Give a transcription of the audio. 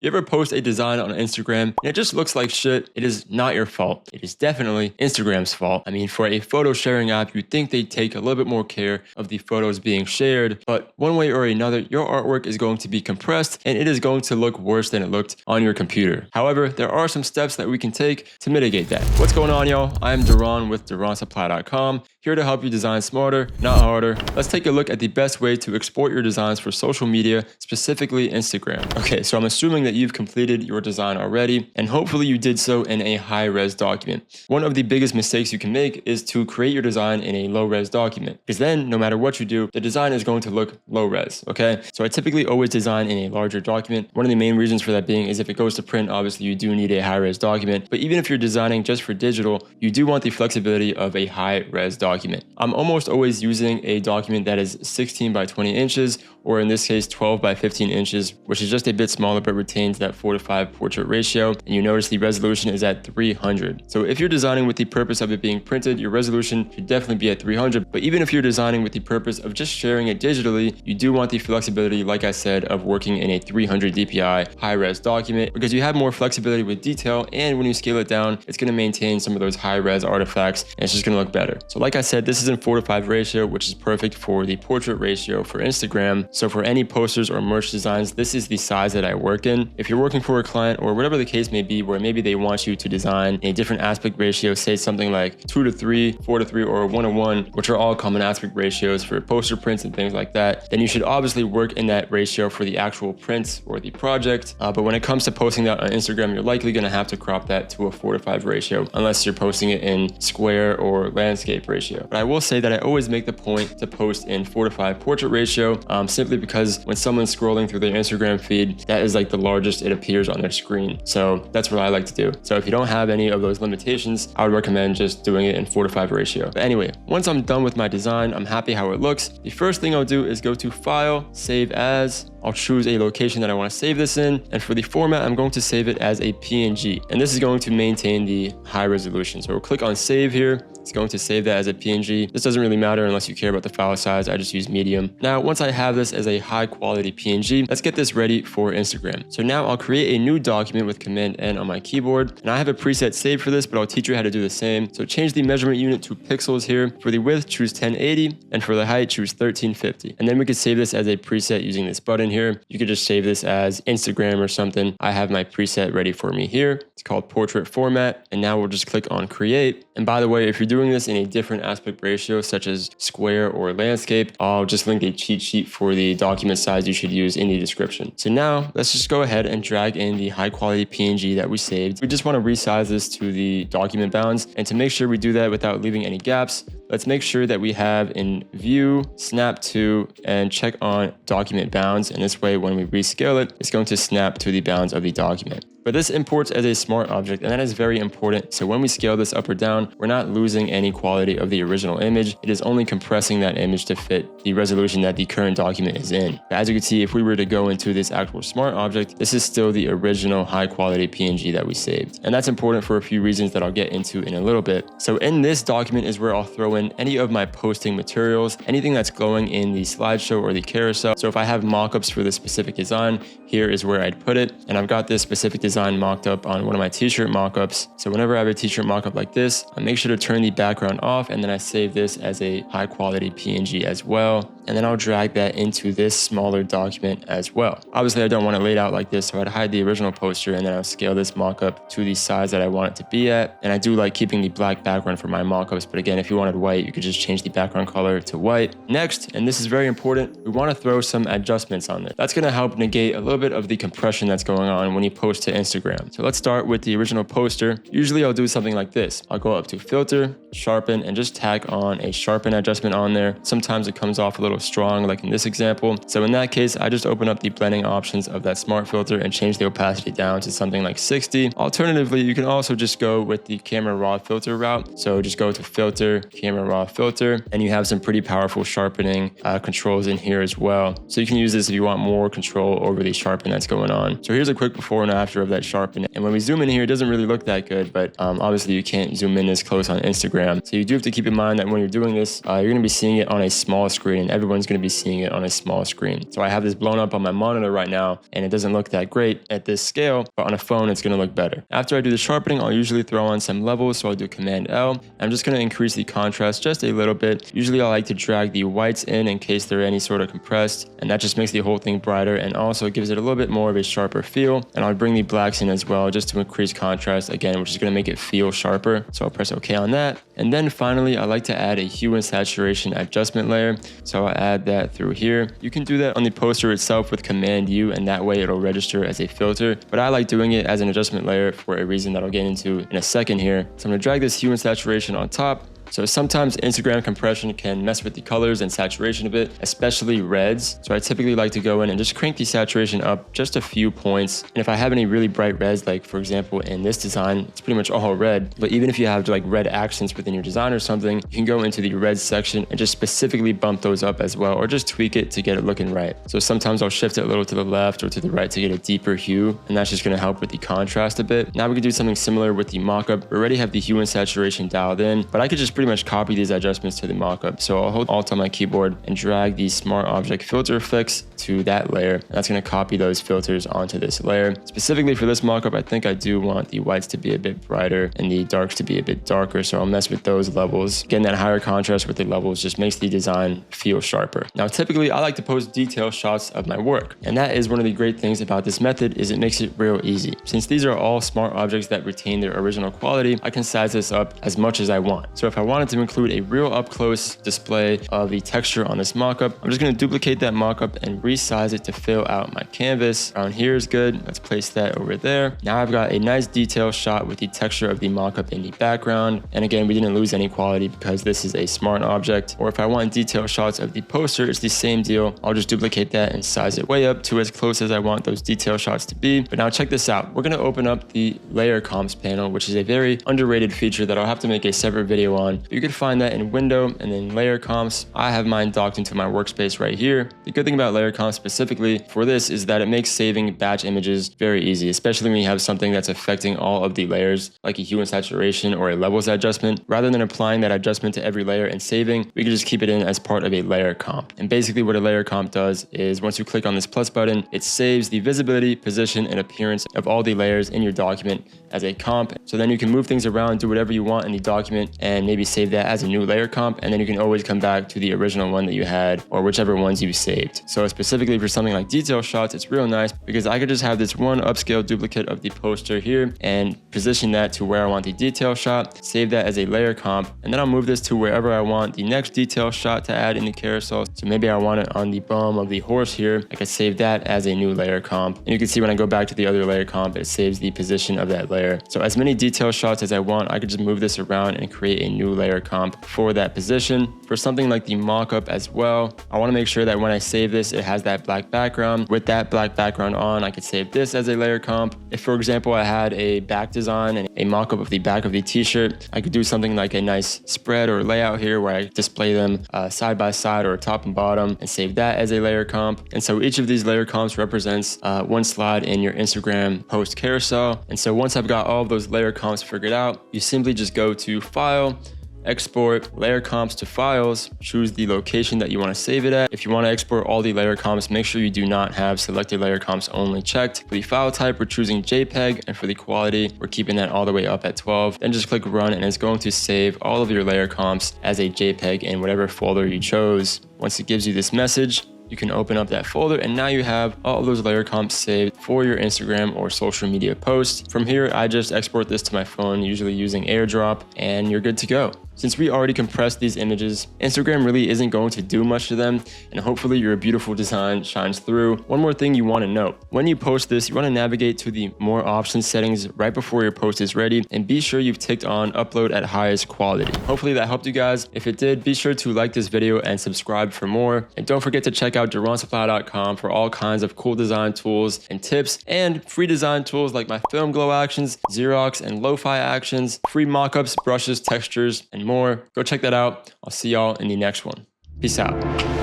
You ever post a design on Instagram and it just looks like shit? It is not your fault. It is definitely Instagram's fault. I mean, for a photo sharing app, you'd think they'd take a little bit more care of the photos being shared, but one way or another, your artwork is going to be compressed and it is going to look worse than it looked on your computer. However, there are some steps that we can take to mitigate that. What's going on, y'all? I'm Duran with DuranSupply.com, here to help you design smarter, not harder. Let's take a look at the best way to export your designs for social media, specifically Instagram. Okay, so I'm assuming that you've completed your design already, and hopefully you did so in a high-res document. One of the biggest mistakes you can make is to create your design in a low-res document, because then no matter what you do, the design is going to look low-res, okay? So I typically always design in a larger document. One of the main reasons for that being is if it goes to print, obviously you do need a high-res document, but even if you're designing just for digital, you do want the flexibility of a high-res document. I'm almost always using a document that is 16 by 20 inches, or in this case 12 by 15 inches, which is just a bit smaller but retains that 4:5 portrait ratio, and you notice the resolution is at 300. So if you're designing with the purpose of it being printed, your resolution should definitely be at 300, but even if you're designing with the purpose of just sharing it digitally, you do want the flexibility, like I said, of working in a 300 dpi high-res document, because you have more flexibility with detail, and when you scale it down, it's going to maintain some of those high-res artifacts, and it's just going to look better. So like I said, this is in 4:5 ratio, which is perfect for the portrait ratio for Instagram. So for any posters or merch designs, this is the size that I work in. If you're working for a client or whatever the case may be, where maybe they want you to design a different aspect ratio, say something like 2:3, 4:3, or 1:1, which are all common aspect ratios for poster prints and things like that, then you should obviously work in that ratio for the actual print or the project. But when it comes to posting that on Instagram, you're likely going to have to crop that to a 4:5 ratio, unless you're posting it in square or landscape ratio. But I will say that I always make the point to post in 4:5 portrait ratio, simply because when someone's scrolling through their Instagram feed, that is like the largest it appears on their screen. So that's what I like to do. So if you don't have any of those limitations, I would recommend just doing it in 4:5 ratio. But anyway, once I'm done with my design, I'm happy how it looks. The first thing I'll do is go to File, Save As. I'll choose a location that I want to save this in, and for the format, I'm going to save it as a PNG, and this is going to maintain the high resolution. So we'll click on Save here. It's going to save that as a PNG. This doesn't really matter unless you care about the file size. I just use medium. Now, once I have this as a high quality PNG, let's get this ready for Instagram. So now I'll create a new document with Command N on my keyboard, and I have a preset saved for this, but I'll teach you how to do the same. So change the measurement unit to pixels here. For the width, choose 1080, and for the height, choose 1350. And then we could save this as a preset using this button here. You could just save this as Instagram or something. I have my preset ready for me here. It's called Portrait Format, and now we'll just click on Create. And by the way, if you're doing this in a different aspect ratio, such as square or landscape, I'll just link a cheat sheet for the document size you should use in the description. So now let's just go ahead and drag in the high quality PNG that we saved. We just want to resize this to the document bounds, and to make sure we do that without leaving any gaps, let's make sure that we have in View, Snap to, and check on Document Bounds, and this way when we rescale it, it's going to snap to the bounds of the document. But this imports as a smart object, and that is very important. So when we scale this up or down, we're not losing any quality of the original image. It is only compressing that image to fit the resolution that the current document is in. But as you can see, if we were to go into this actual smart object, this is still the original high quality PNG that we saved. And that's important for a few reasons that I'll get into in a little bit. So in this document is where I'll throw in any of my posting materials, anything that's going in the slideshow or the carousel. So if I have mockups for this specific design, here is where I'd put it. And I've got this specific design mocked up on one of my t-shirt mockups. So whenever I have a t-shirt mockup like this, I make sure to turn the background off, and then I save this as a high quality PNG as well. And then I'll drag that into this smaller document as well. Obviously, I don't want it laid out like this, so I'd hide the original poster, and then I'll scale this mockup to the size that I want it to be at. And I do like keeping the black background for my mockups, but again, if you wanted white, you could just change the background color to white. Next, and this is very important, we want to throw some adjustments on this. That's going to help negate a little bit of the compression that's going on when you post to Instagram. So let's start with the original poster. Usually I'll do something like this. I'll go up to Filter, Sharpen, and just tack on a sharpen adjustment on there. Sometimes it comes off a little strong, like in this example. So in that case, I just open up the blending options of that smart filter and change the opacity down to something like 60. Alternatively, you can also just go with the camera raw filter route. So just go to Filter, Camera Raw Filter, and you have some pretty powerful sharpening controls in here as well. So you can use this if you want more control over the sharpen that's going on. So here's a quick before and after of that sharpen. And when we zoom in here, it doesn't really look that good, but obviously you can't zoom in as close on Instagram. So you do have to keep in mind that when you're doing this, you're going to be seeing it on a small screen, and everyone's going to be seeing it on a small screen. So I have this blown up on my monitor right now, and it doesn't look that great at this scale, but on a phone, it's going to look better. After I do the sharpening, I'll usually throw on some levels. So I'll do Command L. I'm just going to increase the contrast just a little bit. Usually I like to drag the whites in case they're any sort of compressed, and that just makes the whole thing brighter and also gives it a little bit more of a sharper feel. And I'll bring the blacks in as well just to increase contrast again, which is going to make it feel sharper. So I'll press OK on that. And then finally, I like to add a hue and saturation adjustment layer. So I'll add that through here. You can do that on the poster itself with Command U, and that way it'll register as a filter. But I like doing it as an adjustment layer for a reason that I'll get into in a second here. So I'm going to drag this hue and saturation on top. So sometimes Instagram compression can mess with the colors and saturation a bit, especially reds. So I typically like to go in and just crank the saturation up just a few points. And if I have any really bright reds, like for example, in this design, it's pretty much all red. But even if you have like red accents within your design or something, you can go into the red section and just specifically bump those up as well, or just tweak it to get it looking right. So sometimes I'll shift it a little to the left or to the right to get a deeper hue. And that's just going to help with the contrast a bit. Now we can do something similar with the mockup. We already have the hue and saturation dialed in, but I could just pretty much copy these adjustments to the mockup. So I'll hold Alt on my keyboard and drag the Smart Object Filter effects to that layer. And that's going to copy those filters onto this layer. Specifically for this mockup, I think I do want the whites to be a bit brighter and the darks to be a bit darker. So I'll mess with those levels. Getting that higher contrast with the levels just makes the design feel sharper. Now, typically I like to post detail shots of my work. And that is one of the great things about this method is it makes it real easy. Since these are all smart objects that retain their original quality, I can size this up as much as I want. So if I wanted to include a real up-close display of the texture on this mockup, I'm just going to duplicate that mockup and resize it to fill out my canvas. Around here is good. Let's place that over there. Now I've got a nice detail shot with the texture of the mockup in the background. And again, we didn't lose any quality because this is a smart object. Or if I want detail shots of the poster, it's the same deal. I'll just duplicate that and size it way up to as close as I want those detail shots to be. But now check this out. We're going to open up the layer comps panel, which is a very underrated feature that I'll have to make a separate video on. You can find that in Window and then layer comps. I have mine docked into my workspace right here. The good thing about layer comps specifically for this is that it makes saving batch images very easy, especially when you have something that's affecting all of the layers, like a hue and saturation or a levels adjustment. Rather than applying that adjustment to every layer and saving, we can just keep it in as part of a layer comp. And basically what a layer comp does is once you click on this plus button, it saves the visibility, position, and appearance of all the layers in your document as a comp. So then you can move things around, do whatever you want in the document, and maybe save that as a new layer comp. And then you can always come back to the original one that you had or whichever ones you saved. So specifically for something like detail shots, it's real nice because I could just have this one upscale duplicate of the poster here and position that to where I want the detail shot, save that as a layer comp, and then I'll move this to wherever I want the next detail shot to add in the carousel. So maybe I want it on the bum of the horse here. I could save that as a new layer comp. And you can see when I go back to the other layer comp, it saves the position of that layer. So as many detail shots as I want, I could just move this around and create a new layer comp for that position. For something like the mockup as well, I want to make sure that when I save this, it has that black background. With that black background on, I could save this as a layer comp. If, for example, I had a back design and a mockup of the back of the t-shirt, I could do something like a nice spread or layout here where I display them side by side or top and bottom and save that as a layer comp. And so each of these layer comps represents one slide in your Instagram post carousel. And so once I've got all of those layer comps figured out, you simply just go to File, Export layer comps to files, choose the location that you want to save it at. If you want to export all the layer comps, make sure you do not have selected layer comps only checked. For the file type, we're choosing JPEG, and for the quality, we're keeping that all the way up at 12. Then just click run and it's going to save all of your layer comps as a JPEG in whatever folder you chose. Once it gives you this message, you can open up that folder and now you have all of those layer comps saved for your Instagram or social media posts. From here, I just export this to my phone, usually using AirDrop, and you're good to go. Since we already compressed these images, Instagram really isn't going to do much to them, and hopefully your beautiful design shines through. One more thing you want to note. When you post this, you want to navigate to the more options settings right before your post is ready, and be sure you've ticked on upload at highest quality. Hopefully that helped you guys. If it did, be sure to like this video and subscribe for more. And don't forget to check out DuranSupply.com for all kinds of cool design tools and tips, and free design tools like my film glow actions, Xerox and lo-fi actions, free mockups, brushes, textures, and more. Go check that out. I'll see y'all in the next one. Peace out.